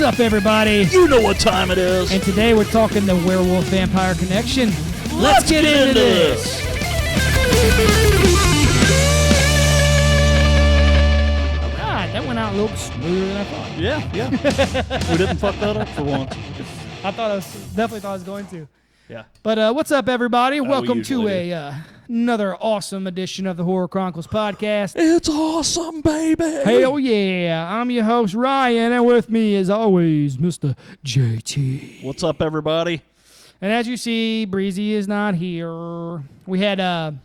up, everybody? You know what time it is. And today we're talking the werewolf-vampire connection. Let's get into this. All right, that went out a little smoother than I thought. Yeah. We didn't fuck that up for once. Definitely thought I was going to. Yeah. But what's up, everybody? Welcome to usually another awesome edition of the Horror Chronicles podcast. It's awesome, baby. Hell yeah. I'm your host, Ryan, and with me, as always, Mr. JT. What's up, everybody? And as you see, Breezy is not here. We had,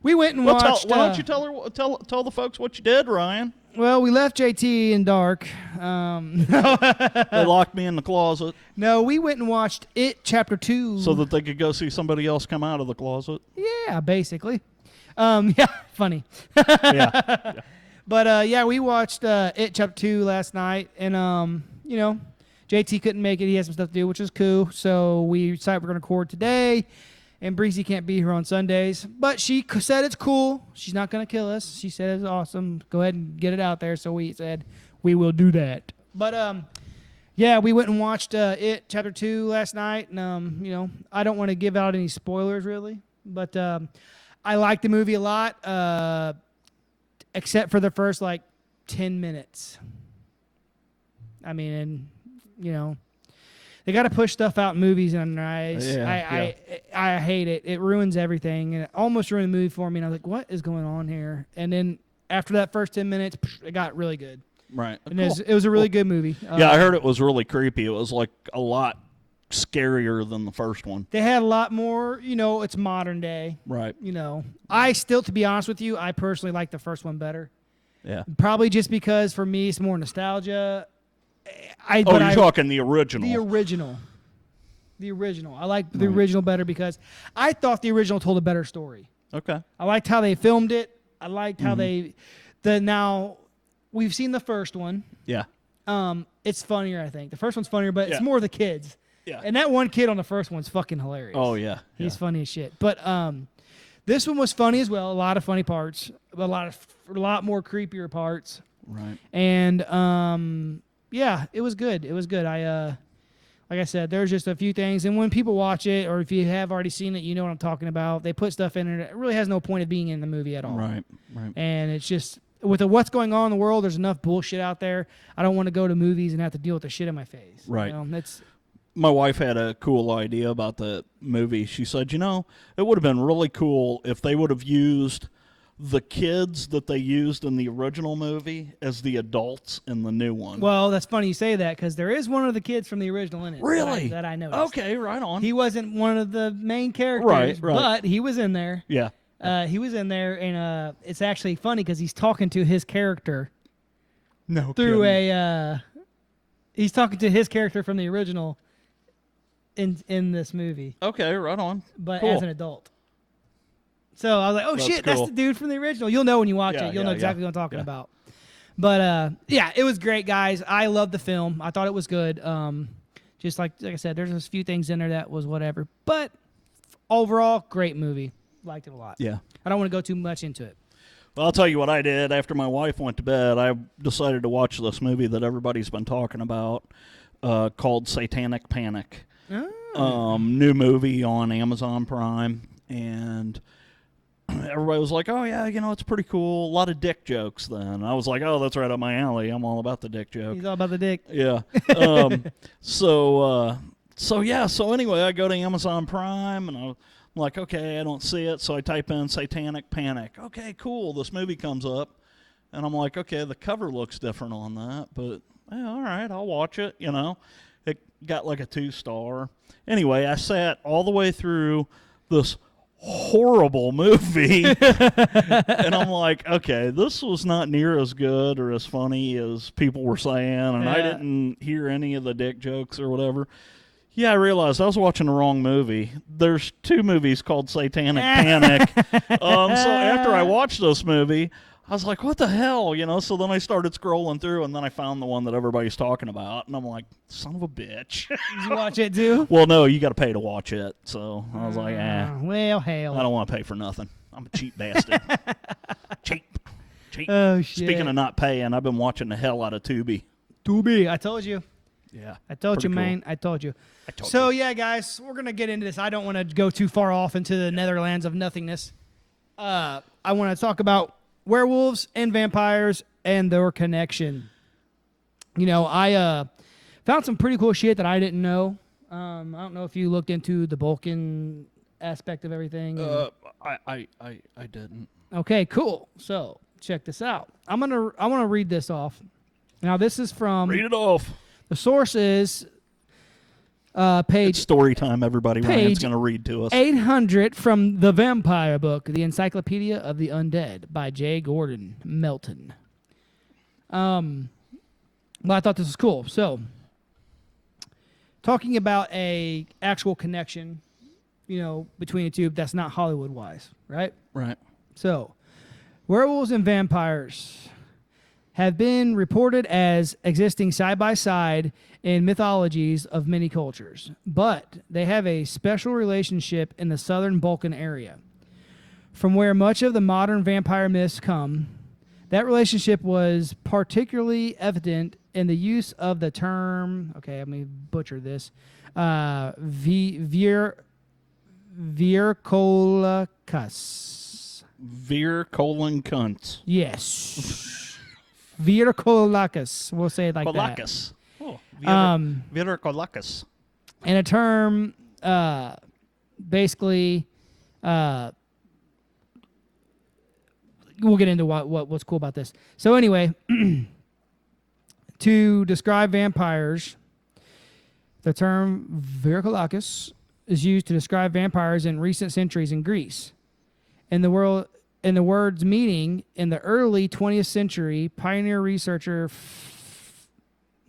we went and watched... Why don't you tell the folks what you did, Ryan? Well, we left JT in dark. They locked me in the closet. No, we went and watched It Chapter 2. So that they could go see somebody else come out of the closet? Yeah, basically. Yeah, funny. Yeah. But, yeah, we watched It Chapter 2 last night. And, you know, JT couldn't make it. He had some stuff to do, which is cool. So we decided we're going to record today. And Breezy can't be here on Sundays. But she said it's cool. She's not going to kill us. She said it's awesome. Go ahead and get it out there. So we said we will do that. But, yeah, we went and watched It Chapter 2 last night. And, you know, I don't want to give out any spoilers, really. But I liked the movie a lot, except for the first, 10 minutes. I mean, and, you know. They got to push stuff out in movies, and I hate it. It ruins everything, and it almost ruined the movie for me. And I was like, "What is going on here?" And then after that first 10 minutes, it got really good. Right. And it was a really good movie. Yeah, I heard it was really creepy. It was like a lot scarier than the first one. They had a lot more. You know, it's modern day. Right. You know, I still, to be honest with you, I personally like the first one better. Yeah. Probably just because for me it's more nostalgia. You're talking the original. The original. I like the original better because I thought the original told a better story. Okay. I liked how they filmed it. I liked how now we've seen the first one. Yeah. It's funnier, I think. The first one's funnier, but it's more the kids. Yeah. And that one kid on the first one's fucking hilarious. Oh yeah. He's funny as shit. But this one was funny as well. A lot of funny parts. A lot more creepier parts. Right. And yeah, it was good. It was good. Like I said, there's just a few things. And when people watch it, or if you have already seen it, you know what I'm talking about. They put stuff in it that really has no point of being in the movie at all. Right. And it's just, with what's going on in the world, there's enough bullshit out there. I don't want to go to movies and have to deal with the shit in my face. Right. You know, my wife had a cool idea about the movie. She said, you know, it would have been really cool if they would have used the kids that they used in the original movie as the adults in the new one. Well, that's funny you say that because there is one of the kids from the original in it. Really? That I noticed. Okay, right on. He wasn't one of the main characters, right. But he was in there. Yeah. He was in there, and it's actually funny because he's talking to his character. No through kidding. He's talking to his character from the original in this movie. Okay, right on. But cool. as an adult. So I was like, oh, shit, cool. that's the dude from the original. You'll know when you watch it. You'll know exactly what I'm talking about. But, yeah, it was great, guys. I loved the film. I thought it was good. Just like I said, there's a few things in there that was whatever. But overall, great movie. Liked it a lot. Yeah. I don't want to go too much into it. Well, I'll tell you what I did. After my wife went to bed, I decided to watch this movie that everybody's been talking about called Satanic Panic. Oh. New movie on Amazon Prime. And everybody was like, oh, yeah, you know, it's pretty cool. A lot of dick jokes then. I was like, oh, that's right up my alley. I'm all about the dick joke. He's all about the dick. Yeah. So anyway, I go to Amazon Prime, and I'm like, okay, I don't see it. So I type in Satanic Panic. Okay, cool. This movie comes up. And I'm like, okay, the cover looks different on that. But, yeah, all right, I'll watch it, you know. It got like a 2-star. Anyway, I sat all the way through this horrible movie and I'm like, okay, this was not near as good or as funny as people were saying, and I didn't hear any of the dick jokes or whatever. I realized I was watching the wrong movie. There's 2 movies called Satanic Panic. So after I watched this movie, I was like, what the hell, you know? So then I started scrolling through, and then I found the one that everybody's talking about, and I'm like, son of a bitch. Did you watch it too? Well, no, you got to pay to watch it. So I was like, well, hell. I don't want to pay for nothing. I'm a cheap bastard. Cheap. Oh, shit. Speaking of not paying, I've been watching the hell out of Tubi. Tubi, I told you. Yeah. I told you, Pretty cool. man. I told you. I told So, you. yeah, guys, we're going to get into this. I don't want to go too far off into the netherlands of nothingness. I want to talk about werewolves and vampires and their connection. I found some pretty cool shit that I didn't know. I don't know if you looked into the Vulcan aspect of everything. I didn't. Okay, cool. So check this out. I want to read this off. Now this is from Read it off. the source is page It's story time, everybody. Ryan's page going to read to us. 800 from the Vampire Book, the Encyclopedia of the Undead by J. Gordon Melton. Well, I thought this was cool. So, talking about a actual connection, between the two, that's not Hollywood-wise, right? Right. So, werewolves and vampires have been reported as existing side by side in mythologies of many cultures, but they have a special relationship in the southern Balkan area. From where much of the modern vampire myths come, that relationship was particularly evident in the use of the term, okay, I'm going to butcher this, Virkolacus. Cunts. Yes. Virkolacus. We'll say it like Kolakis. Oh, that. Kolakis. And a term, basically, we'll get into what's cool about this. So anyway, to describe vampires, the term Virkolacus is used to describe vampires in recent centuries in Greece. In the word's meaning, in the early 20th century, pioneer researcher...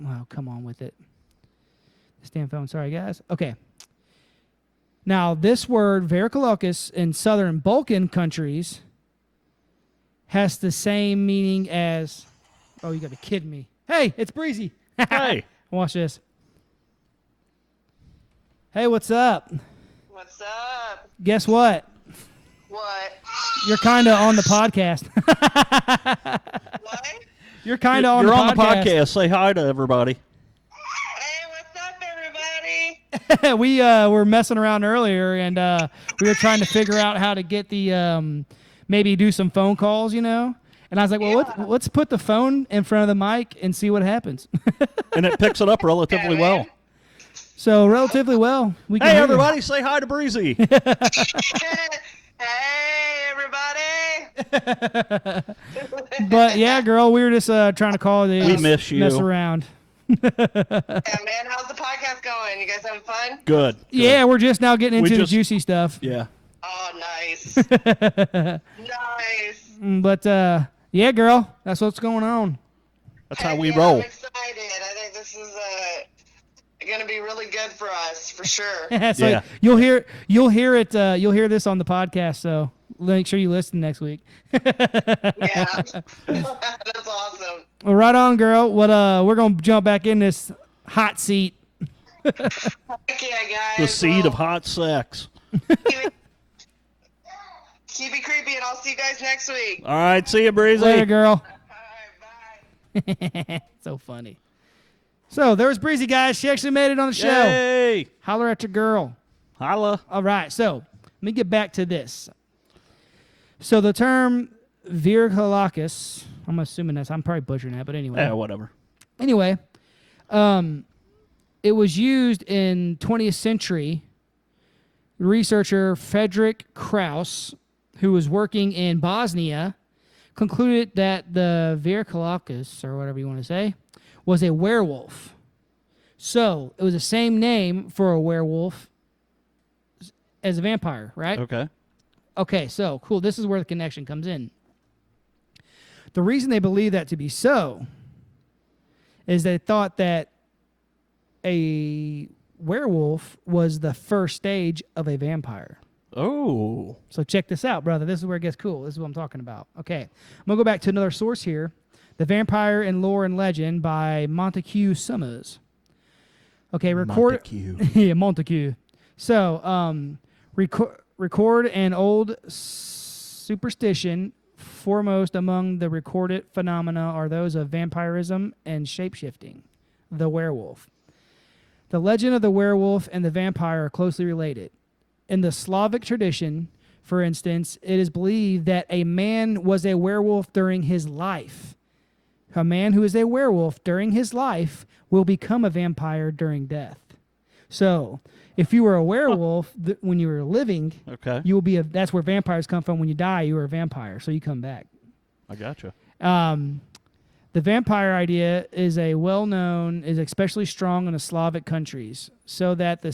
wow, come on with it. This damn phone. Sorry, guys. Okay. Now, this word, Virkolacus, in southern Balkan countries has the same meaning as... oh, you got to be kidding me. Hey, it's Breezy. Hey. Watch this. Hey, what's up? What's up? Guess what? What? You're kind of on the podcast. What? You're kind of You're on on the podcast. Say hi to everybody. Hey, what's up, everybody? We were messing around earlier, and we were trying to figure out how to get the maybe do some phone calls, And I was like, well, Yeah. let's put the phone in front of the mic and see what happens. And it picks it up relatively Okay, well. man. So relatively well. We can Hey, hear you. everybody, say hi to Breezy. Hey, everybody. But yeah, girl, we were just trying to call the We miss you. mess around. Yeah, man, how's the podcast going? You guys having fun? Good. Yeah, we're just now getting We into just- the juicy stuff. Yeah. Oh, nice. Nice. But yeah, girl, that's what's going on. That's how Heck we yeah, roll. I'm excited. I think this is going to be really good for us, for sure. So Yeah. you'll hear it. You'll hear this on the podcast. So make sure you listen next week. Yeah. That's awesome. Well, right on, girl. What we're gonna jump back in this hot seat. Heck yeah, guys. The seed of Well, hot sex. keep it creepy, and I'll see you guys next week. All right, see you, Breezy. Later, girl. All right, bye. So funny. So there's Breezy, guys. She actually made it on the show. Yay. Holler at your girl. Holla. All right, so let me get back to this. So the term Virkolacus, I'm assuming that's, I'm probably butchering that, but anyway. Yeah, whatever. Anyway, it was used in 20th century. Researcher Frederick Krauss, who was working in Bosnia, concluded that the Virkolacus, or whatever you want to say, was a werewolf. So it was the same name for a werewolf as a vampire, right? Okay. Okay, so cool. This is where the connection comes in. The reason they believe that to be so is they thought that a werewolf was the first stage of a vampire. Oh. So check this out, brother. This is where it gets cool. This is what I'm talking about. Okay, I'm going to go back to another source here. The Vampire in Lore and Legend by Montague Summers. Okay, Montague. Yeah, Montague. So, record an old superstition. Foremost among the recorded phenomena are those of vampirism and shapeshifting, the werewolf. The legend of the werewolf and the vampire are closely related. In the Slavic tradition, for instance, it is believed that a man was a werewolf during his life. A man who is a werewolf during his life will become a vampire during death. So, if you were a werewolf when you were living, Okay. you will be that's where vampires come from. When you die, you are a vampire, so you come back. I gotcha. The vampire idea is especially strong in the Slavic countries, so that the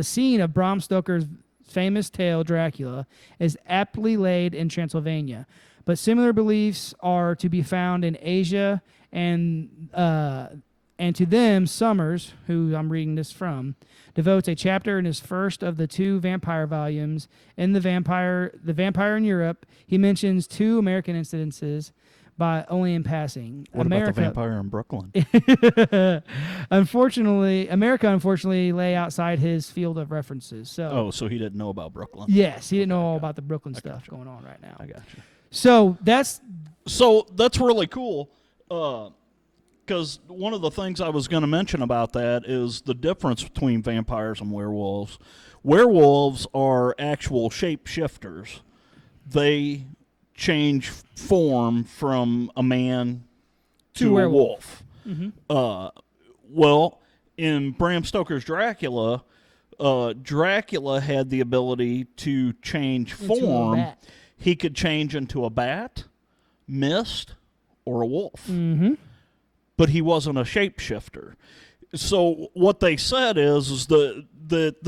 scene of Bram Stoker's famous tale Dracula is aptly laid in Transylvania. But similar beliefs are to be found in Asia, and to them, Summers, who I'm reading this from, devotes a chapter in his first of the 2 vampire volumes. In the vampire in Europe, he mentions 2 American incidences, but only in passing. What about the vampire in Brooklyn? America unfortunately lay outside his field of references. So, so he didn't know about Brooklyn. yes, he didn't know all about the Brooklyn stuff going on right now. I gotcha. So that's really cool. Because one of the things I was going to mention about that is the difference between vampires and werewolves. Werewolves are actual shapeshifters. They change form from a man to a wolf. Mm-hmm. Well, in Bram Stoker's Dracula, Dracula had the ability to change form. He could change into a bat, mist, or a wolf. Mm-hmm. But he wasn't a shapeshifter. So what they said is the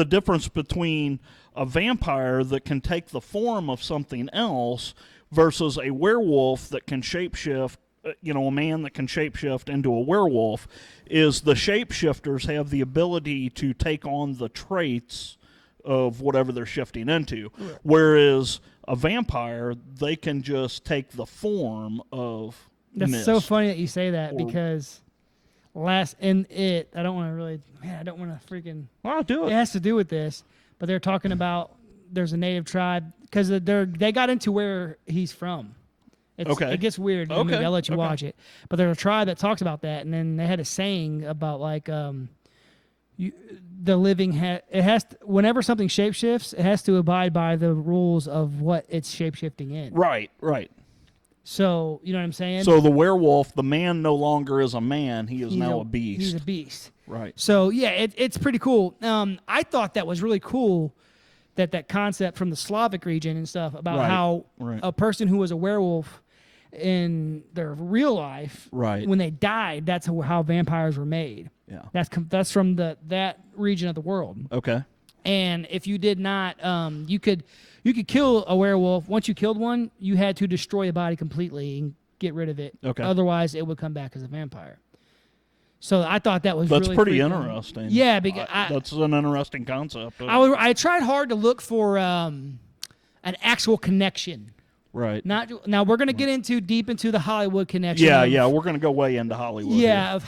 difference between a vampire that can take the form of something else versus a werewolf that can shapeshift, a man that can shapeshift into a werewolf, is the shapeshifters have the ability to take on the traits of whatever they're shifting into. Right. Whereas a vampire, they can just take the form of That's so funny that you say that, because I don't want to freaking... I'll do it. It has to do with this, but they're talking about there's a native tribe, because they got into where he's from. It gets weird. Maybe I'll let you watch it. But there's a tribe that talks about that, and then they had a saying about whenever something shapeshifts, it has to abide by the rules of what it's shapeshifting in. Right. So, you know what I'm saying? So the werewolf, the man no longer is a man. He's now a beast. He's a beast. Right. So, yeah, it's pretty cool. I thought that was really cool, that concept from the Slavic region and stuff about how a person who was a werewolf in their real life, when they died, that's how vampires were made. Yeah. That's from that region of the world. Okay. And if you did not, you could kill a werewolf. Once you killed one, you had to destroy the body completely and get rid of it. Okay. Otherwise, it would come back as a vampire. So I thought that was that's really pretty freaking interesting. Yeah, because that's an interesting concept. I tried hard to look for an actual connection. Right. Now we're gonna get deep into the Hollywood connection. Yeah, we're gonna go way into Hollywood. Yeah, here. of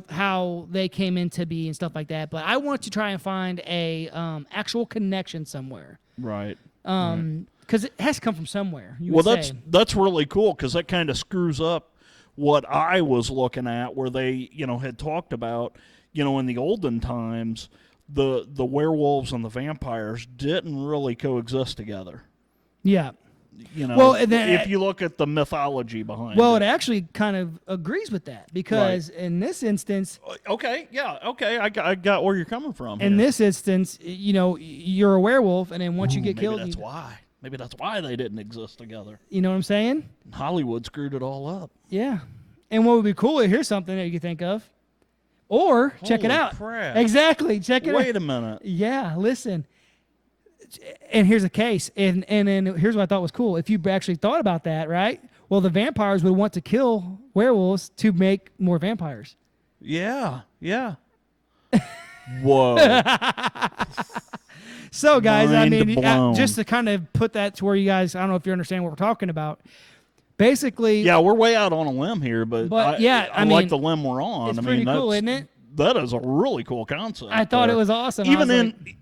how they came into be and stuff like that. But I want to try and find a actual connection somewhere. Right. Because it has to come from somewhere. That's really cool, because that kind of screws up what I was looking at, where they had talked about in the olden times the werewolves and the vampires didn't really coexist together. Yeah. If you look at the mythology behind it. It actually kind of agrees with that, because in this instance... Okay, I got where you're coming from. In this instance, you're a werewolf, and then once you get killed... Maybe that's why they didn't exist together. You know what I'm saying? Hollywood screwed it all up. Yeah. And what would be cool, here's something that you could think of. Or, check it out. Crap. Exactly, check it out. Wait a minute. Yeah, listen. And here's a case, and here's what I thought was cool. If you actually thought about that, right? Well, the vampires would want to kill werewolves to make more vampires. Yeah. Whoa. So, guys, Mind just to kind of put that to where you guys, I don't know if you understand what we're talking about. Basically, yeah, we're way out on a limb here, but I like the limb we're on. It's pretty cool, isn't it? That is a really cool concept. I thought it was awesome.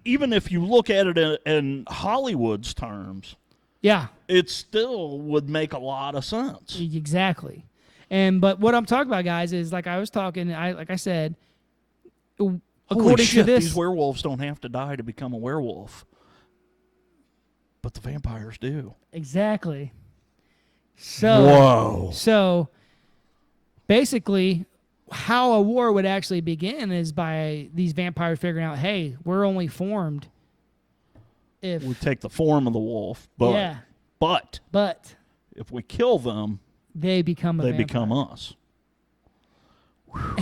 Even if you look at it in Hollywood's terms, it still would make a lot of sense. Exactly. But what I'm talking about, guys, is like I said, according Holy shit, to this, these werewolves don't have to die to become a werewolf. But the vampires do. exactly. So, Whoa. So, basically, how a war would actually begin is by these vampires figuring out, hey, we're only formed if We take the form of the wolf, but but if we kill them, they become a they vampire. become us.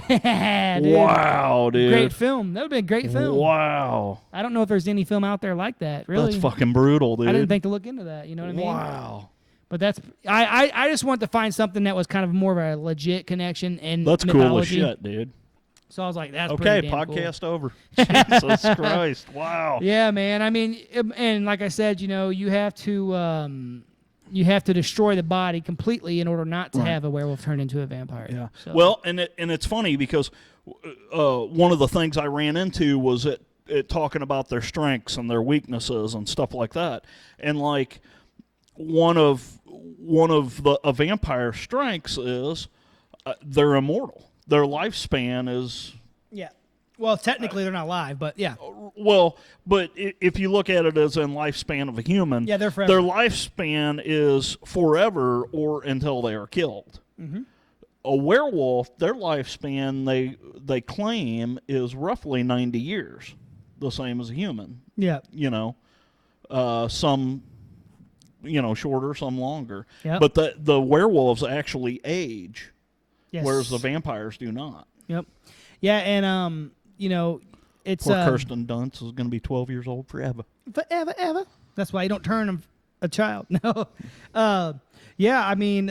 Dude. Wow, dude. Great film. That would be a great film. Wow. I don't know if there's any film out there like that. Really, That's fucking brutal, dude. I didn't think to look into that. You know what I mean? Wow. But that's I just wanted to find something that was kind of more of a legit connection in That's mythology. cool as shit, dude. So I was like, that's Okay, pretty damn podcast over. Jesus Christ. Wow. cool. Yeah, man. I mean, and like I said, you have to destroy the body completely in order not to have a werewolf turn into a vampire. Yeah. So. Well, and it's funny because one of the things I ran into was it talking about their strengths and their weaknesses and stuff like that. And like one of a vampire's strengths is they're immortal. Their lifespan is yeah. Well, technically they're not alive, but yeah. well, but if you look at it as in lifespan of a human, Yeah, they're forever. their lifespan is forever or until they are killed. Mm-hmm. A werewolf, their lifespan they claim is roughly 90 years, the same as a human. Yeah. Some shorter, some longer. Yep. But the werewolves actually age, Yes. whereas the vampires do not. Yep. Yeah, and it's Poor Kirsten Dunst is going to be 12 years old forever. forever. That's why you don't turn a child. No. Yeah, I mean,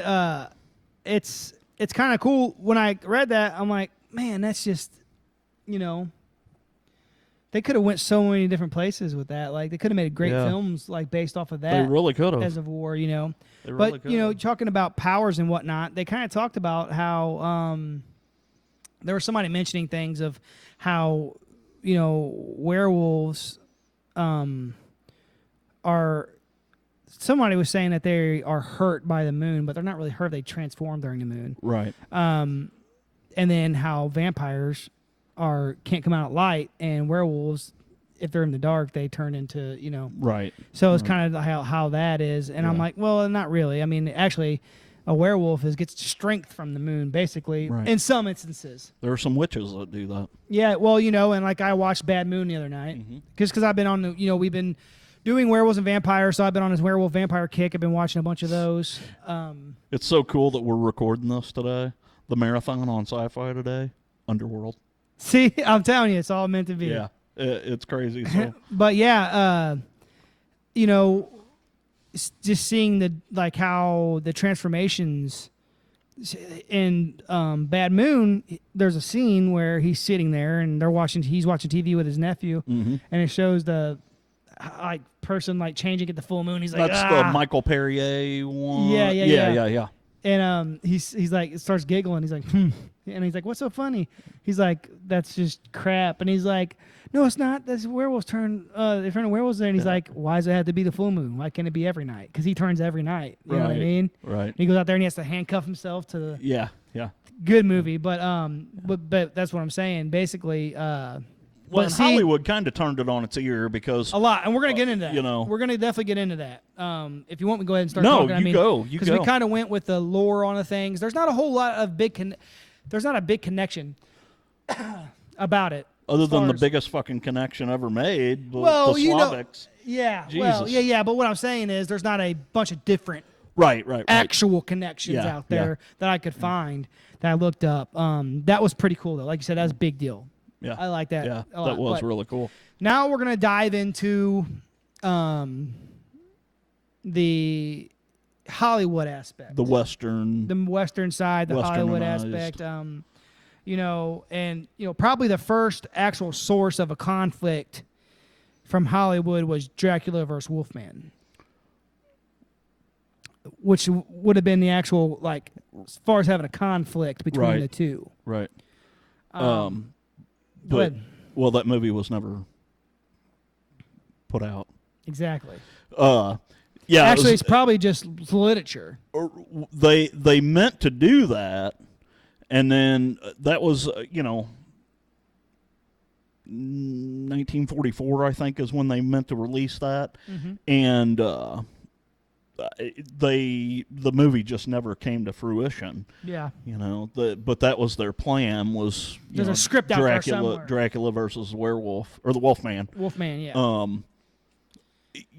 it's kind of cool. When I read that, I'm like, man, that's just, they could have went so many different places with that. Like, they could have made great films like based off of that. They really could have. As of war, They really But could have. talking about powers and whatnot, they kind of talked about how there was somebody mentioning things of how werewolves are. Somebody was saying that they are hurt by the moon, but they're not really hurt. They transform during the moon. Right. And then how vampires can't come out at light, and werewolves, if they're in the dark, they turn into Right. So it's kind of how that is, and I'm like, well, not really. I mean, actually, a werewolf gets strength from the moon, basically, Right. in some instances. There are some witches that do that. Yeah, well, and like I watched Bad Moon the other night, because I've been on the, we've been doing werewolves and vampires, so I've been on this werewolf vampire kick. I've been watching a bunch of those. It's so cool that we're recording this today. The marathon on Sci-Fi today, Underworld. See, I'm telling you, it's all meant to be. Yeah, it's crazy. So. But yeah, just seeing how the transformations in Bad Moon. There's a scene where he's sitting there and he's watching TV with his nephew, and it shows the person changing at the full moon. He's like, That's the Michael Perrier one. Yeah. And he's like, it starts giggling. He's like, and he's like, what's so funny? He's like, that's just crap. And he's like, no, it's not. That's werewolves turn. They turn werewolves there. And he's like, why does it have to be the full moon? Why can't it be every night? Because he turns every night. You know what I mean? Right. And he goes out there and he has to handcuff himself to the. Yeah. Good movie, but that's what I'm saying. Basically, Well, Hollywood kind of turned it on its ear because a lot, and we're gonna get into that. We're gonna definitely get into that. If you want me to go ahead and start No, talking, you go. Because we kind of went with the lore on the things. There's not a whole lot of there's not a big connection about it. other than the biggest fucking connection ever made, the Slavics. Yeah. Jesus. Well, yeah. But what I'm saying is, there's not a bunch of different Right. actual connections out there that I could find that I looked up. That was pretty cool though. Like you said, that's a big deal. Yeah. I like that. Yeah, a lot. that was But really cool. now we're gonna dive into the Hollywood aspect, The Western side, the Hollywood Westernized. aspect. Probably the first actual source of a conflict from Hollywood was Dracula versus Wolfman, which would have been the actual, as far as having a conflict between the two. Right. Go But ahead. well, that movie was never put out. Exactly. Yeah. Actually, it's probably just literature. They meant to do that, and then that was 1944, I think, is when they meant to release that, Mm-hmm. and the movie just never came to fruition. Yeah. You know, but that was their plan. Was There's a script out there Dracula, somewhere. Dracula versus werewolf or the Wolfman. Wolfman, yeah.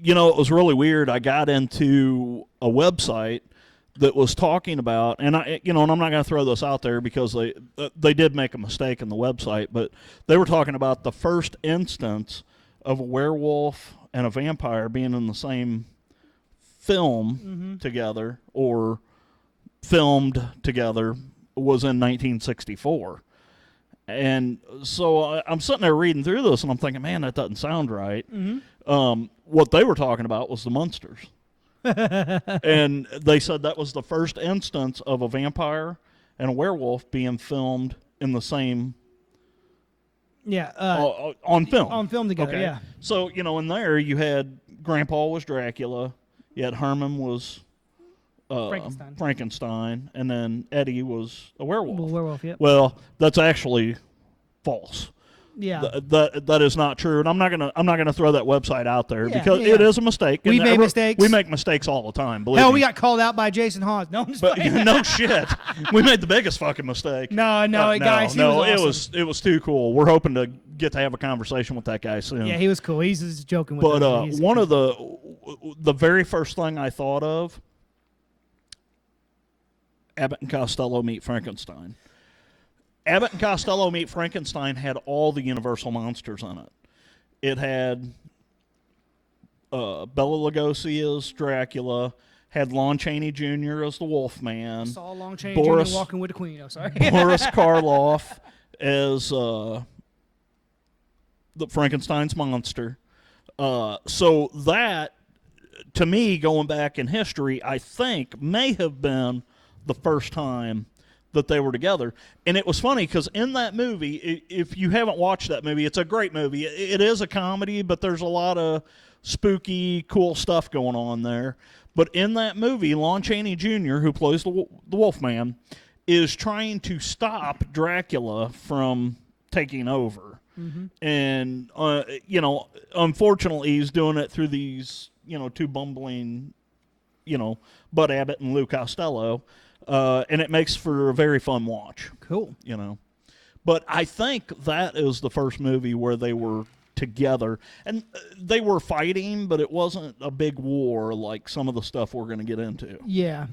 You know, it was really weird. I got into a website that was talking about, and and I'm not going to throw this out there because they did make a mistake in the website, but they were talking about the first instance of a werewolf and a vampire being in the same film together or filmed together was in 1964. And so I'm sitting there reading through this, and I'm thinking, man, that doesn't sound right. What they were talking about was the Munsters. And they said that was the first instance of a vampire and a werewolf being filmed in the same on film. On film together, okay. yeah. So, in there you had Grandpa was Dracula, you had Herman was Frankenstein, and then Eddie was a werewolf. Werewolf, yep. Well, that's actually false. Yeah. That is not true, and I'm not gonna throw that website out there because yeah. it is a mistake. We made mistakes. We make mistakes all the time. Believe Hell, me. we got called out by Jason Hawes. No, I'm just But playing. no shit, we made the biggest fucking mistake. Guys, he was awesome. it was too cool. We're hoping to get to have a conversation with that guy soon. Yeah, he was cool. He's just joking with But us. one of the very first thing I thought of, Abbott and Costello Meet Frankenstein. Abbott and Costello Meet Frankenstein had all the Universal monsters in it. It had Bela Lugosi as Dracula, had Lon Chaney Jr. as the Wolfman, saw Lon Chaney Boris- Jr. walking with the Queen. Oh, sorry. Boris Karloff as the Frankenstein's monster. So that, to me, going back in history, I think may have been the first time that they were together. And it was funny because in that movie, if you haven't watched that movie, it's a great movie. It is a comedy, but there's a lot of spooky, cool stuff going on there. But in that movie, Lon Chaney Jr., who plays the Wolfman, is trying to stop Dracula from taking over. And, unfortunately, he's doing it through these, two bumbling, Bud Abbott and Lou Costello. And it makes for a very fun watch. Cool. But I think that is the first movie where they were together. And they were fighting, but it wasn't a big war like some of the stuff we're going to get into. Yeah.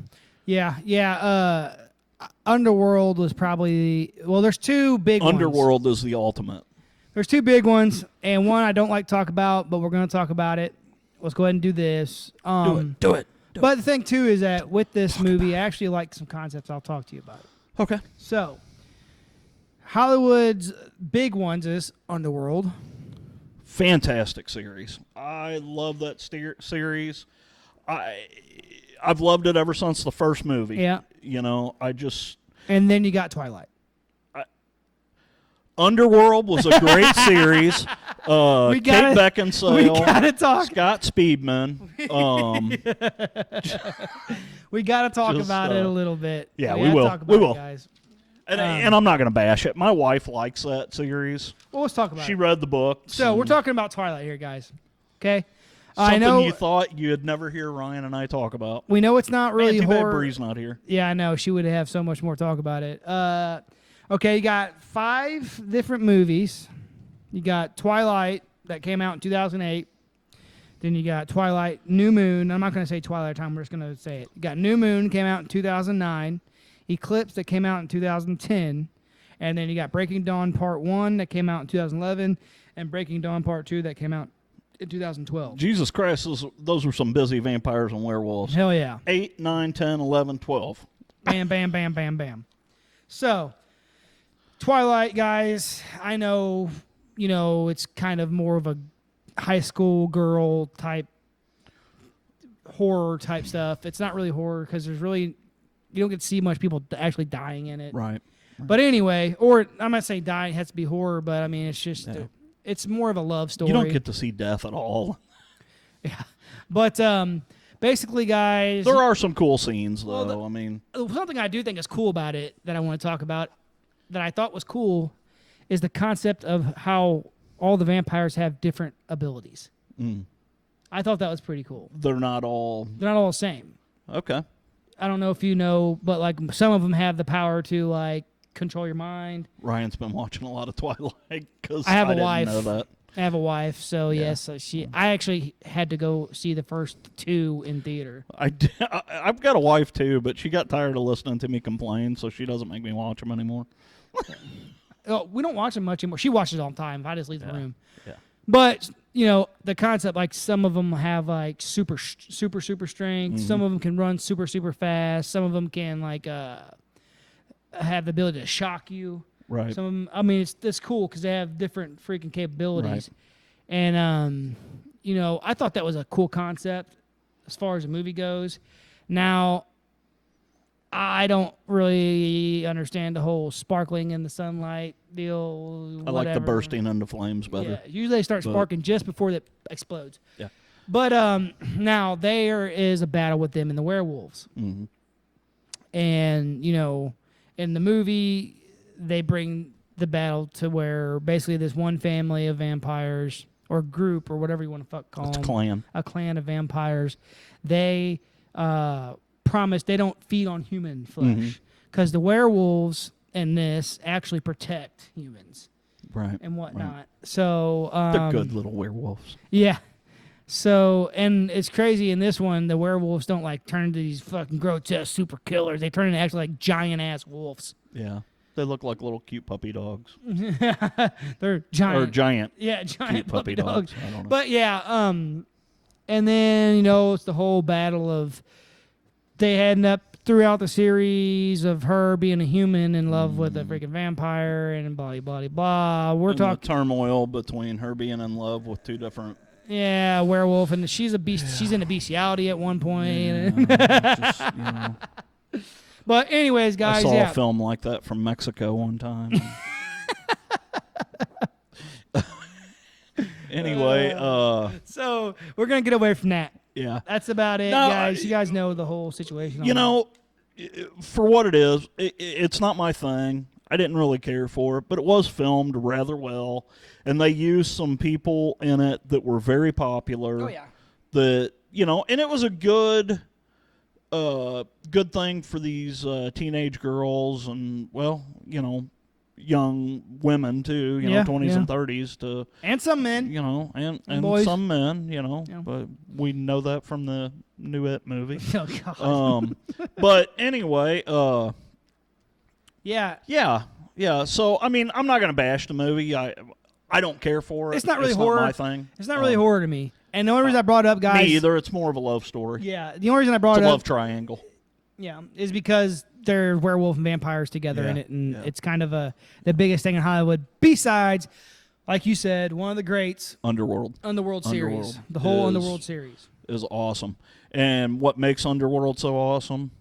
Underworld was probably there's two big ones. Underworld is the ultimate. There's two big ones, and one I don't like to talk about, but we're going to talk about it. Let's go ahead and do this. Do it. But the thing, too, is that with this movie, I actually like some concepts I'll talk to you about. Okay. So, Hollywood's big ones is Underworld. Fantastic series. I love that series. I've loved it ever since the first movie. Yeah. And then you got Twilight. Underworld was a great series. Kate Beckinsale, we gotta talk. Scott Speedman. We got to talk about it a little bit. Yeah, we gotta will. Talk about We will. it, guys. And I'm not going to bash it. My wife likes that series. Well, let's talk about She it. read the book. So we're talking about Twilight here, guys. Okay? Something I know you thought you'd never hear Ryan and I talk about. we know it's not really too bad horror. Bree's not here. Yeah, I know. She would have so much more talk about it. Okay, you got 5 different movies. You got Twilight that came out in 2008. Then you got Twilight New Moon. I'm not going to say Twilight Time. We're just going to say it. You got New Moon came out in 2009. Eclipse that came out in 2010. And then you got Breaking Dawn Part 1 that came out in 2011. And Breaking Dawn Part 2 that came out in 2012. Jesus Christ, those were some busy vampires and werewolves. Hell yeah. 8, 9, 10, 11, 12. Bam, bam, bam, bam, bam. So, Twilight, guys, I know, it's kind of more of a high school girl type horror type stuff. It's not really horror because you don't get to see much people actually dying in it. Right. But anyway, or I'm not saying dying has to be horror, but I mean, it's just, it's more of a love story. You don't get to see death at all. Yeah. But basically, guys. There are some cool scenes, though. Something I do think is cool about it that I want to talk about that I thought was cool is the concept of how all the vampires have different abilities. Mm. I thought that was pretty cool. They're not all the same. okay. I don't know if you know, but like some of them have the power to like control your mind. Ryan's been watching a lot of Twilight because I have a didn't wife. know that. I have a wife, so Yeah. yes, I actually had to go see the first 2 in theater. I've got a wife too, but she got tired of listening to me complain, so she doesn't make me watch them anymore. Oh, we don't watch them much anymore. She watches all the time. I just leave the room. Yeah. But the concept, like some of them have like super strength. Some of them can run super fast. Some of them can like have the ability to shock you. Right. Some of them, I mean, it's cool because they have different freaking capabilities. Right. And I thought that was a cool concept as far as the movie goes. Now, I don't really understand the whole sparkling in the sunlight deal. I like the bursting into flames better. Yeah, usually they start sparking just before it explodes. Yeah. But now there is a battle with them and the werewolves. Mm-hmm. And, in the movie, they bring the battle to where basically this one family of vampires or group or whatever you want to call It's them. clan. A clan of vampires. They promise they don't feed on human flesh because the werewolves in this actually protect humans Right. and whatnot. Right. So They're good little werewolves. yeah. So and it's crazy in this one the werewolves don't like turn into these fucking grotesque super killers. They turn into actually like giant ass wolves. Yeah. They look like little cute puppy dogs. They're giant. Or giant. Yeah, giant Cute puppy dogs. I don't know. But yeah, and then it's the whole battle of they end up throughout the series of her being a human in love with a freaking vampire and blah blah blah. We're And talking the turmoil between her being in love with 2 different. yeah, werewolf, and she's a beast. Yeah. She's into bestiality at one point. Yeah, But anyways, guys, I saw a film like that from Mexico one time. Anyway, so we're gonna get away from that. yeah. That's about it, No, guys. You guys know the whole situation. For what it is, it's not my thing. I didn't really care for it, but it was filmed rather well, and they used some people in it that were very popular. Oh yeah. That and it was a good thing for these teenage girls and young women too, 20s and 30s to and some men, and boys. some men, but we know that from the new It movie. Oh God. But anyway, yeah. So I mean, I'm not gonna bash the movie. I don't care for it. It's not really horror. Not my thing. It's not really horror to me. And the only reason I brought it up, guys. Me either. It's more of a love story. Yeah. The only reason I brought It's it a up. love triangle. Yeah, is because they're werewolf and vampires together in it, and it's kind of the biggest thing in Hollywood. Besides, like you said, one of the greats, Underworld series, the whole Underworld series is awesome. And what makes Underworld so awesome?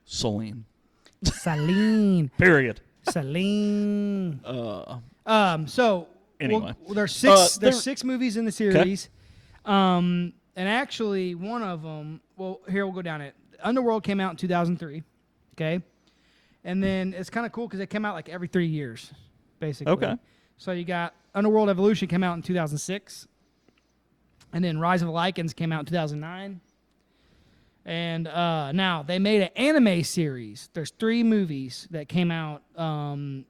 Celine. Period. Celine. So anyway, there's 6 movies in the series. And actually, one of them. Well, here we'll go down it. Underworld came out in 2003, okay? And then it's kind of cool because it came out like every 3 years, basically. Okay. So you got Underworld Evolution came out in 2006, and then Rise of the Lycans came out in 2009. And now they made an anime series. There's 3 movies that came out, 3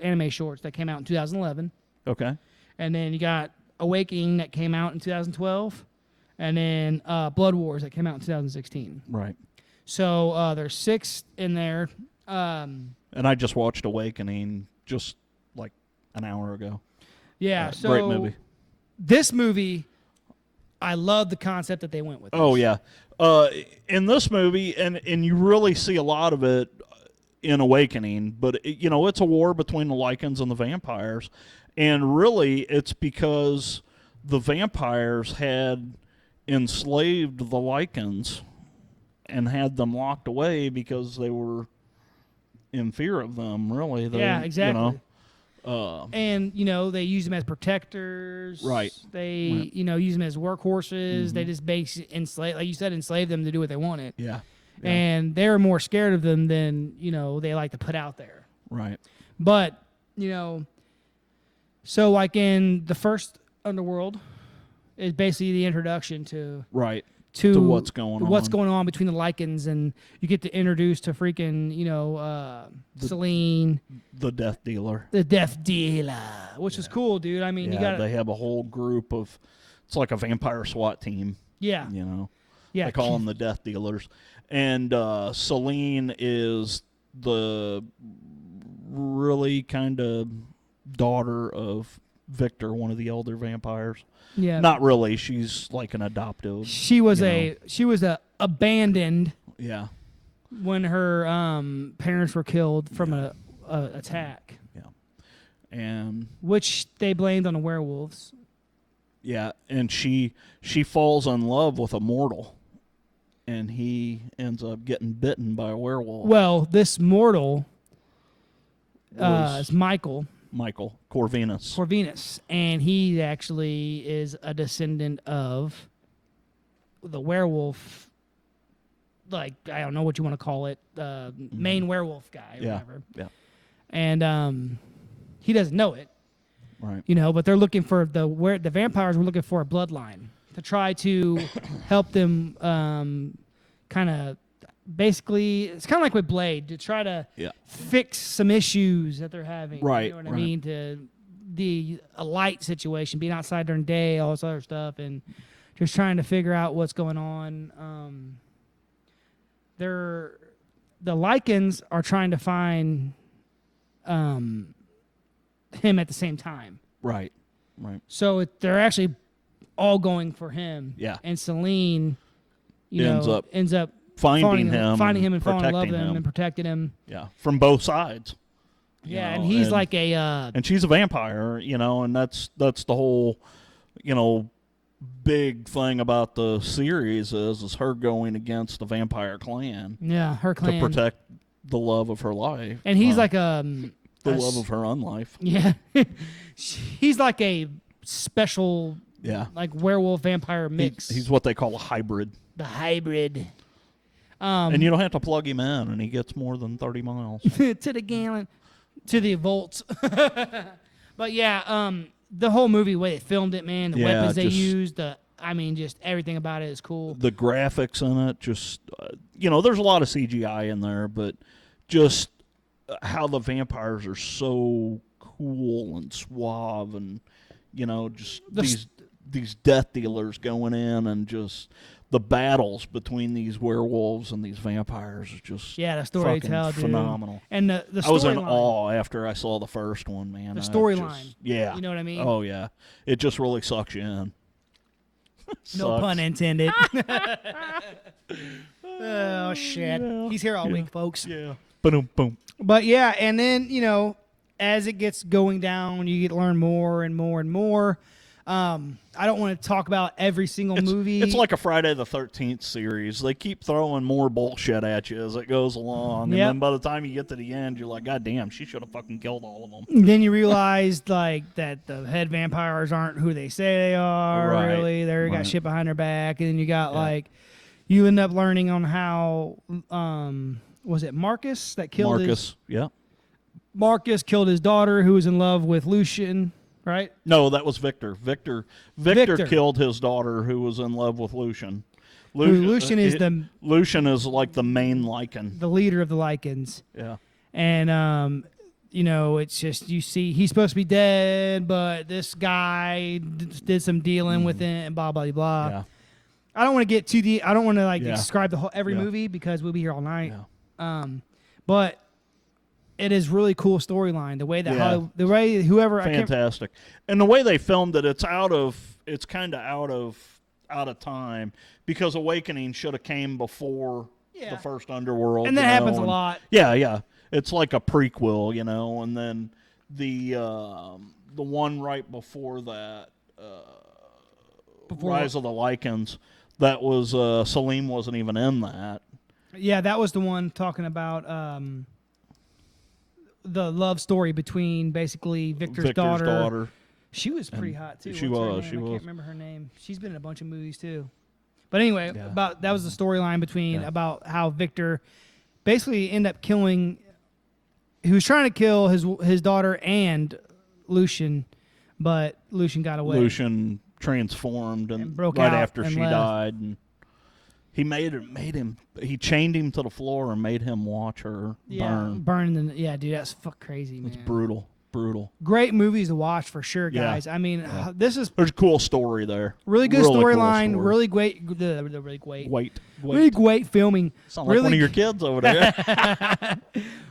anime shorts that came out in 2011. Okay. And then you got Awakening that came out in 2012. And then Blood Wars that came out in 2016. Right. So there's 6 in there. And I just watched Awakening just like an hour ago. Yeah. So great movie. This movie, I love the concept that they went with. Oh, yeah. In this movie, and you really see a lot of it in Awakening, but, it's a war between the Lycans and the vampires. And really, it's because the vampires had enslaved the Lycans and had them locked away because they were in fear of them, really. Yeah, exactly. And, they use them as protectors. Right. They, use them as workhorses. They just enslave, like you said, enslave them to do what they wanted. Yeah. And they're more scared of them than, they like to put out there. Right. But, So, like in the first Underworld, is basically the introduction to Right. To what's going on. What's going on between the Lycans, and you get to introduce to freaking, Selene, The death dealer. the Death Dealer, which is cool, dude. I mean, you got they have a whole group of. It's like a vampire SWAT team. yeah, You know. yeah. They call them the death dealers, and Selene is the really kind of daughter of Victor, one of the elder vampires. Yeah, Not really. She's like an adoptive. she was you know. Abandoned Yeah. when her parents were killed from a attack, And which they blamed on the werewolves. yeah, and she falls in love with a mortal, and he ends up getting bitten by a werewolf. Well, this mortal Was is Michael Corvinus. and he actually is a descendant of the werewolf. Like, I don't know what you want to call it, main werewolf guy or whatever. Yeah. And he doesn't know it, Right. but they're looking for the vampires were looking for a bloodline to try to help them kind of basically, it's kind of like with Blade, to try to fix some issues that they're having. Right, You know what I right. mean? To a light situation, being outside during the day, all this other stuff, and just trying to figure out what's going on. The Lycans are trying to find him at the same time. Right. Right. So they're actually all going for him. Yeah. And Selene, Ends up finding finding him and falling in love with protecting him and protecting him. Yeah. From both sides. you Yeah, know, and he's and- like a and she's a vampire, and that's the whole, big thing about the series is her going against the vampire clan her clan. to protect the love of her life. And he's like the love of her unlife. yeah, he's like a special Yeah. like werewolf vampire mix. He's what they call a hybrid. the hybrid. And you don't have to plug him in, and he gets more than 30 miles. To the gallon, to the volts. But yeah, the whole movie, the way they filmed it, man, the weapons they used, just everything about it is cool. The graphics in it, just, there's a lot of CGI in there, but just how the vampires are so cool and suave, and, just these death dealers going in, and just the battles between these werewolves and these vampires is just the story they tell, dude. phenomenal. And the I was in storyline. awe after I saw the first one, man. The I storyline. just- Yeah. You know what I mean? Oh, yeah. It just really sucks you in. No Sucks. pun intended. Oh, shit. He's here all week, folks. Yeah. Boom, boom. But yeah, and then, as it gets going down, you get to learn more and more and more. I don't want to talk about every single movie. It's like a Friday the 13th series. They keep throwing more bullshit at you as it goes along. Yep. And then by the time you get to the end, you're like, God damn, she should have fucking killed all of them. Then you realize that the head vampires aren't who they say they are. Right, Really, they got right. shit behind their back, and then you got you end up learning on how was it Marcus that killed Marcus killed his daughter, who was in love with Lucian, right? No, that was Victor. Victor killed his daughter, who was in love with Lucian. Lucian is Lucian is like the main Lycan. the leader of the Lycans. Yeah. And it's just, you see he's supposed to be dead, but this guy did some dealing with it, and blah blah blah. Yeah. I don't want to get too deep. I don't want to describe every Yeah. movie, because we'll be here all night. Yeah. But it is really cool storyline. The way that whoever Fantastic. And the way they filmed it, it's kind of out of time, because Awakening should have came before the first Underworld. and that happens a lot. Yeah. It's like a prequel, and then the one right before that, Rise of the Lycans, that was Salim wasn't even in that. Yeah, that was the one talking about the love story between basically Victor's daughter. She was pretty hot too. She What's her was. name? She I was. can't remember her name. She's been in a bunch of movies too. But anyway, that was the storyline between about how Victor basically ended up killing. He was trying to kill his daughter and Lucian, but Lucian got away. Lucian transformed and broke right out after and she left. died, and he chained him to the floor and made him watch her burn. Yeah, dude, that's crazy, man. It's brutal. Great movies to watch for sure, Yeah. guys. I mean, this is There's a cool story there. really good Really cool storyline, story. really great, really great filming. Sound like really one of your kids over there.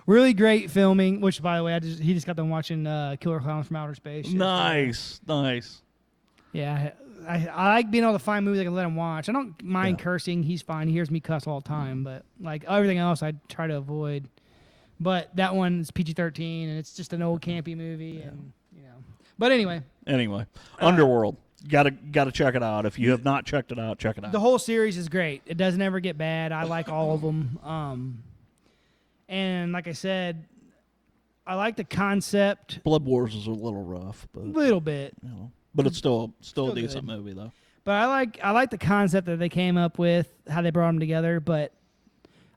Really great filming. Which, by the way, he just got done watching Killer Clowns from Outer Space. Nice. Yeah, I like being able to find movies I can let him watch. I don't mind cursing. He's fine. He hears me cuss all the time, but like everything else, I try to avoid. But that one is PG-13, and it's just an old campy movie, and But anyway, Underworld. Gotta check it out. If you have not checked it out, check it out. the whole series is great. It doesn't ever get bad. I like all of them. And like I said, I like the concept. Blood Wars is a little rough, A but little bit. but it's still a good. decent movie though. But I like the concept that they came up with, how they brought them together. But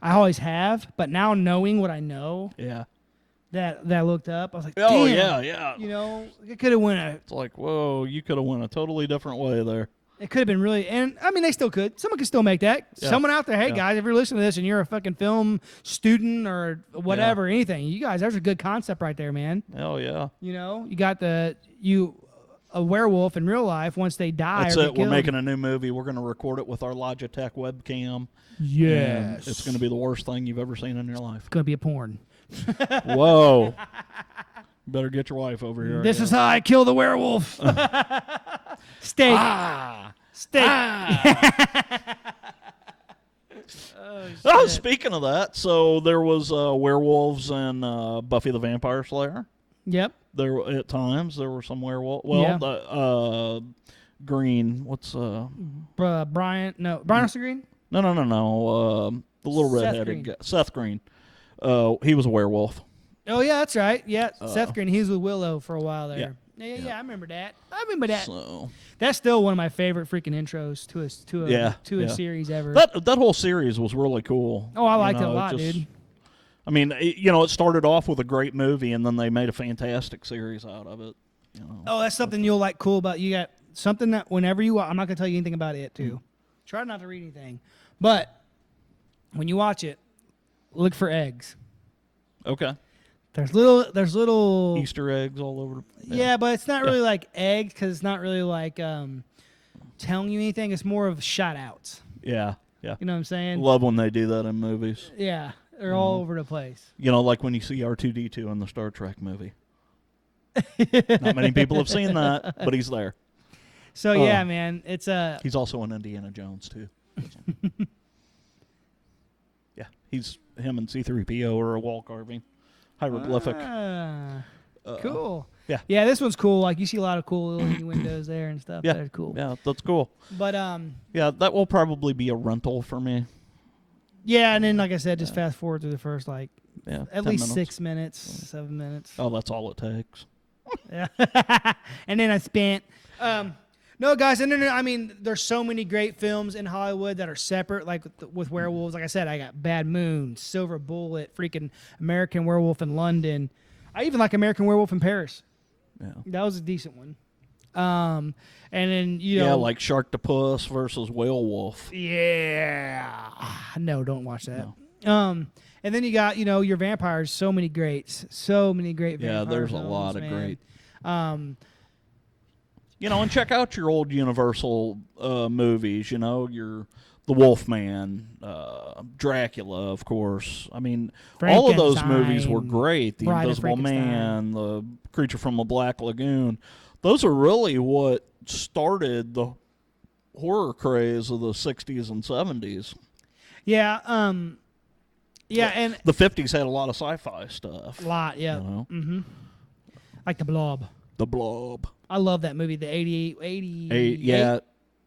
I always have. But now knowing what I know, Yeah. that I looked up, I was like, Oh damn, yeah. it could have went. It's like, whoa, you could have went a totally different way there. It could have been really, and I mean, they still could. Someone could still make that. Yeah. Someone out there, hey Yeah. guys, if you're listening to this and you're a fucking film student or whatever, anything, you guys, there's a good concept right there, man. Hell yeah. You got a werewolf in real life once they die. That's or it. get We're killed. making a new movie. We're going to record it with our Logitech webcam. Yes. And it's going to be the worst thing you've ever seen in your life. It's gonna be a porn. Whoa. Better get your wife over here. This is how I kill the werewolf. Steak. Steak. Oh, speaking of that, so there was werewolves in Buffy the Vampire Slayer. Yep. There at times there were some werewolves. Well, Yeah. Green. What's Brian Austin Green. No. The little Seth redheaded Green. guy, Seth Green. He was a werewolf. Oh yeah, that's right. Yeah, Seth Green. He was with Willow for a while there. Yeah, I remember that. So That's still one of my favorite freaking intros to a series ever. that whole series was really cool. Oh, I liked it a lot, dude. I mean, it started off with a great movie, and then they made a fantastic series out of it. Oh, that's something you'll like cool about. You got something that whenever you watch, I'm not going to tell you anything about it, too. Try not to read anything. But when you watch it, look for eggs. Okay. There's little Easter eggs all over. Yeah, but it's not really like eggs because it's not really like telling you anything. It's more of shout outs. Yeah. You know what I'm saying? Love when they do that in movies. Yeah, they're all over the place. Like when you see R2-D2 in the Star Trek movie. Not many people have seen that, but he's there. So yeah, man, it's He's also in Indiana Jones too. Yeah, him and C-3PO are a wall carving, hieroglyphic. Cool. Yeah. Yeah, this one's cool. Like you see a lot of cool little windows there and stuff. Yeah, That's cool. Yeah, that's cool. But yeah, that will probably be a rental for me. Yeah, and then like I said, just fast forward through the first at 10 least minutes. 6 minutes, 7 minutes. Oh, that's all it takes. Yeah. And then I spent no, guys, and then I mean, there's so many great films in Hollywood that are separate, like with werewolves. Like I said, I got Bad Moon, Silver Bullet, freaking American Werewolf in London. I even like American Werewolf in Paris. Yeah. That was a decent one. And then like Sharktopus versus Whale Wolf. Yeah. No, don't watch that. No. And then you got your vampires. So many greats. So many great vampire Yeah, there's films, a lot of man. great. Um, and check out your old Universal movies. The Wolfman, Dracula, of course. I mean, all of those movies were great. The Bride of Invisible Frankenstein. Man, The Creature from the Black Lagoon. Those are really what started the horror craze of the 60s and 70s. Yeah. Yeah, and The 50s had a lot of sci-fi stuff. a lot. Yeah. Mm-hmm. Like The Blob. The Blob. I love that movie. The 88. Yeah,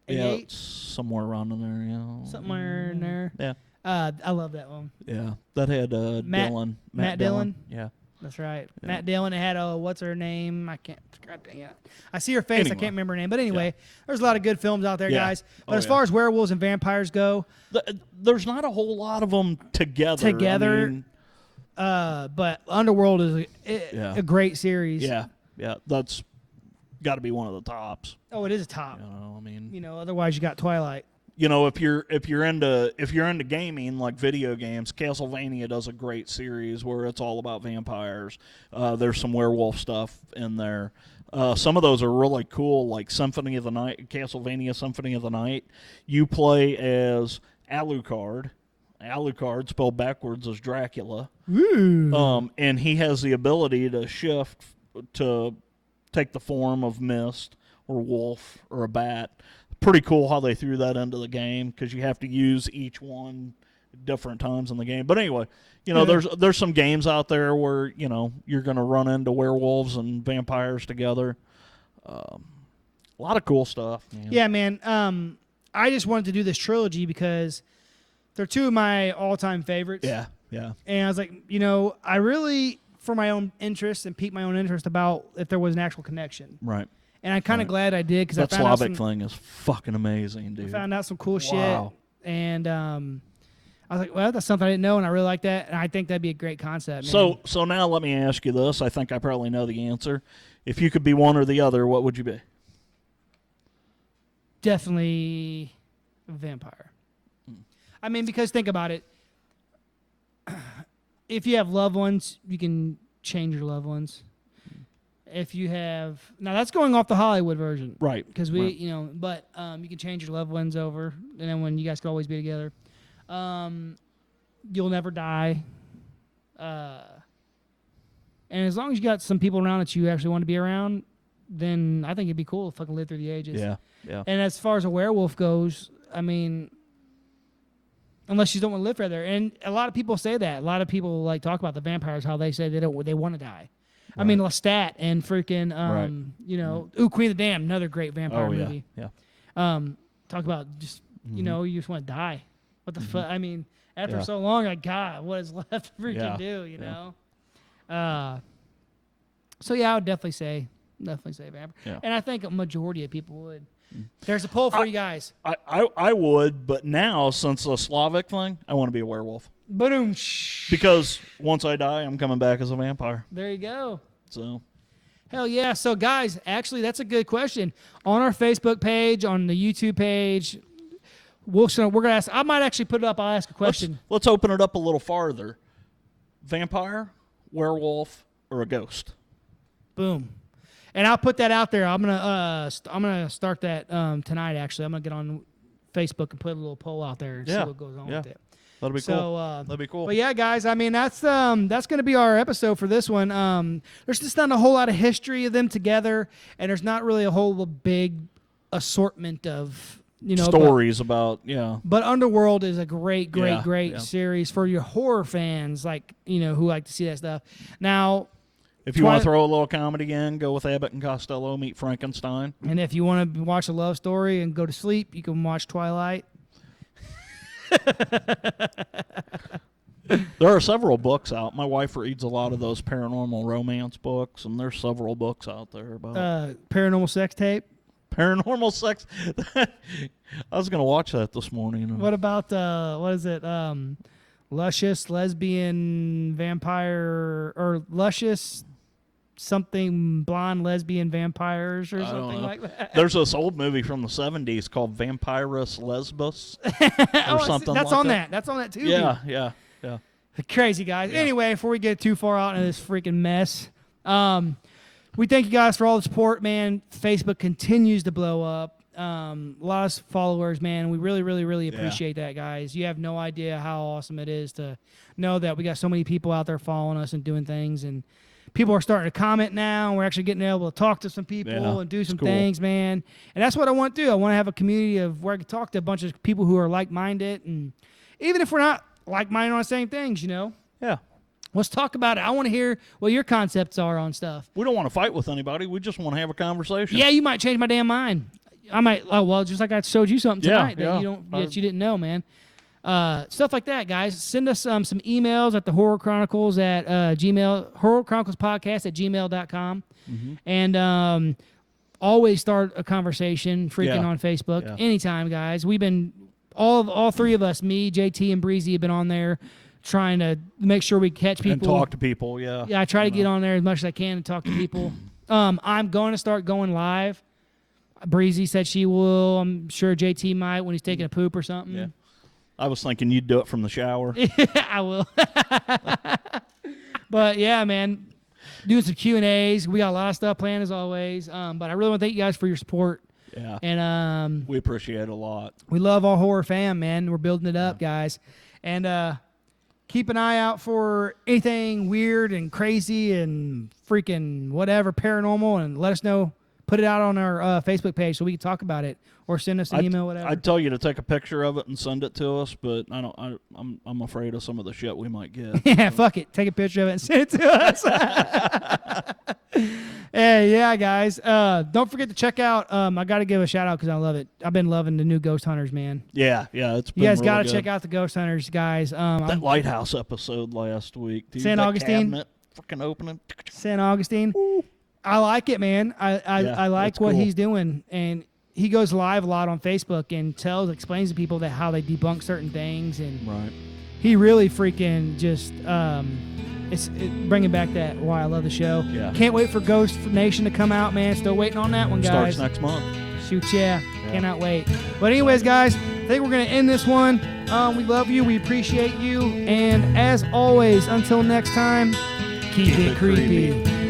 88? it's somewhere around in there. Yeah, Somewhere in there. Yeah, I love that one. yeah. That had Dillon. Matt Dillon? Yeah. That's right. Yeah. Matt Dillon. It had what's her name? I can't. God dang it. I see her face. I Anyway. can't remember her name. But anyway, there's a lot of good films out there, Yeah. guys. But Oh, as yeah. far as werewolves and vampires go, There's not a whole lot of them together. Together. I mean, but Underworld is a great series. yeah. That's got to be one of the tops. Oh, it is a top. You know, I mean, Otherwise you got Twilight. if you're into gaming, like video games, Castlevania does a great series where it's all about vampires. There's some werewolf stuff in there. Some of those are really cool, like Symphony of the Night, Castlevania Symphony of the Night. You play as Alucard. Alucard, spelled backwards, is Dracula. Ooh. And he has the ability to shift to take the form of mist or wolf or a bat. Pretty cool how they threw that into the game because you have to use each one different times in the game. But anyway, there's some games out there where you're going to run into werewolves and vampires together. A lot of cool stuff. Man. Yeah, man. I just wanted to do this trilogy because they're two of my all-time favorites. Yeah. And I was like, I really, for my own interest and piqued my own interest about if there was an actual connection. Right. And I'm kind of glad I did because that Slavic thing is fucking amazing, dude. I found out some cool shit. And I was like, well, that's something I didn't know, and I really like that. And I think that'd be a great concept, man. So now let me ask you this. I think I probably know the answer. If you could be one or the other, what would you be? Definitely a vampire. I mean, because think about it. If you have loved ones, you can change your loved ones. If you have... Now, that's going off the Hollywood version. Right. Because but you can change your loved ones over, and then when you guys could always be together. You'll never die. And as long as you got some people around that you actually want to be around, then I think it'd be cool to fucking live through the ages. Yeah. And as far as a werewolf goes, I mean... Unless you don't want to live forever. And a lot of people say that. A lot of people talk about the vampires, how they say they want to die. Right. I mean, Lestat and freaking, Queen of the Damned, another great vampire movie. Yeah. Talk about just, you just want to die. What the fuck? I mean, after so long, God, what is left to freaking do, you know? So, I would definitely say vampire. Yeah. And I think a majority of people would. There's a poll for you guys. I would, but now, since the Slavic thing, I want to be a werewolf. Boom. Because once I die, I'm coming back as a vampire. There you go. So, hell yeah. So, guys, actually, that's a good question. On our Facebook page, on the YouTube page, we're going to ask. I might actually put it up. I'll ask a question. Let's open it up a little farther. Vampire, werewolf, or a ghost? Boom. And I'll put that out there. I'm gonna start that tonight. Actually, I'm gonna get on Facebook and put a little poll out there and see what goes on with it. That'll be cool. That'll be cool. But yeah, guys, I mean that's gonna be our episode for this one. There's just not a whole lot of history of them together, and there's not really a whole big assortment of stories about But Underworld is a great series for your horror fans, who like to see that stuff. Now. If you want to throw a little comedy in, go with Abbott and Costello, Meet Frankenstein. And if you want to watch a love story and go to sleep, you can watch Twilight. There are several books out. My wife reads a lot of those paranormal romance books, and there's several books out there about paranormal sex tape. Paranormal sex. I was going to watch that this morning. What about what is it? Luscious lesbian vampire or luscious something blonde lesbian vampires or something like that. There's this old movie from the 70s called Vampirus Lesbos or something. That's like on that. That's on that too. Yeah. Crazy guys. Yeah. Anyway, before we get too far out into this freaking mess, we thank you guys for all the support, man. Facebook continues to blow up. A lot of followers, man. We really, really, really appreciate that, guys. You have no idea how awesome it is to know that we got so many people out there following us and doing things, and people are starting to comment now. We're actually getting able to talk to some people and do some things, man. And that's what I want to do. I want to have a community of where I can talk to a bunch of people who are like-minded, and even if we're not like-minded on the same things, Yeah. Let's talk about it. I want to hear what your concepts are on stuff. We don't want to fight with anybody. We just want to have a conversation. Yeah, you might change my damn mind. I might. Oh well, just like I showed you something tonight that you didn't know, man. Stuff like that, guys. Send us some emails at the Horror Chronicles at Gmail, Horror Chronicles Podcast at gmail.com. And always start a conversation freaking on Facebook anytime, guys. We've been all three of us, me, JT, and Breezy, have been on there trying to make sure we catch people and talk to people. Yeah, I try to get on there as much as I can and talk to people. I'm going to start going live. Breezy said she will. I'm sure JT might when he's taking a poop or something. Yeah. I was thinking you'd do it from the shower. I will. But yeah, man, doing some Q&As. We got a lot of stuff planned as always. But I really want to thank you guys for your support. Yeah. And we appreciate it a lot. we love our horror fam, man. We're building it up, guys. And keep an eye out for anything weird and crazy and freaking whatever paranormal, and let us know. Put it out on our Facebook page so we can talk about it, or send us an email, whatever. I'd tell you to take a picture of it and send it to us, but I'm afraid of some of the shit we might get. Yeah, fuck it. Take a picture of it and send it to us. Hey, yeah, guys. Don't forget to check out. I got to give a shout out because I love it. I've been loving the new Ghost Hunters, man. Yeah, it's been You guys really got to good. check out the Ghost Hunters, guys. That lighthouse episode last week. Dude, St. that Augustine? cabinet freaking opening. St. Augustine. Ooh. I like it, man. I like that's what cool. he's doing, and he goes live a lot on Facebook and explains to people that how they debunk certain things, and Right. he really freaking just it's bringing back that why I love the show. Yeah. Can't wait for Ghost Nation to come out, man. Still waiting on that one, guys. Starts next month. Shoot, yeah. Cannot wait. But anyways, guys, I think we're gonna end this one. We love you. We appreciate you, and as always, until next time, keep it creepy.